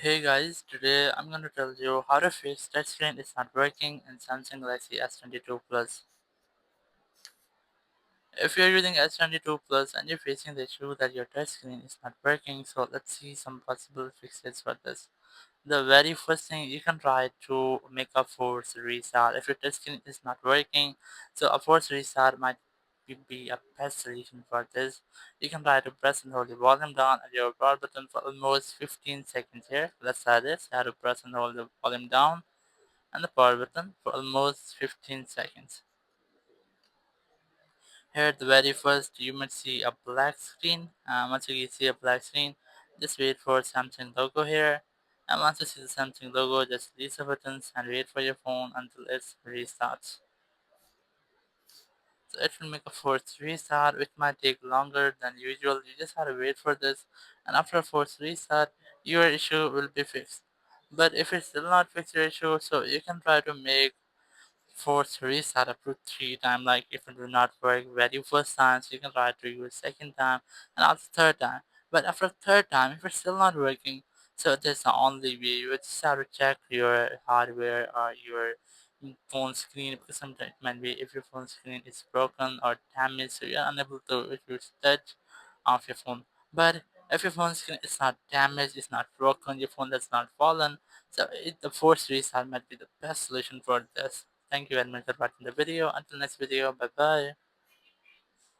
Hey guys, today I'm going to tell you how to fix touchscreen is not working in Samsung Galaxy S22 Plus. If you're using S22 Plus and you're facing the issue that your touchscreen is not working, so let's see some possible fixes for this. The very first thing you can try to make a force restart. If your touchscreen is not working, so a force restart might be a best solution for this. You can try to press and hold the volume down on your power button for almost 15 seconds here. Let's try this. You have to press and hold the volume down and the power button for almost 15 seconds. Here at the very first, you might see a black screen. Once you see a black screen, just wait for Samsung logo here. And once you see the Samsung logo, just release the buttons and wait for your phone until it restarts. So it will make a forced restart, which might take longer than usual. You just have to wait for this, and after a forced restart, your issue will be fixed. But if it's still not fixed your issue, so you can try to make force restart up to 3 times. Like if it will not work very first time, so you can try to use second time and also third time. But after third time, if it's still not working, so that's the only way. You just have to check your hardware or your phone screen, because sometimes it might be if your phone screen is broken or damaged, so you're unable to use touch of your phone. But if your phone screen is not damaged, it's not broken, your phone does not fallen, so the force restart might be the best solution for this. Thank you very much for watching the video. Until next video, bye bye.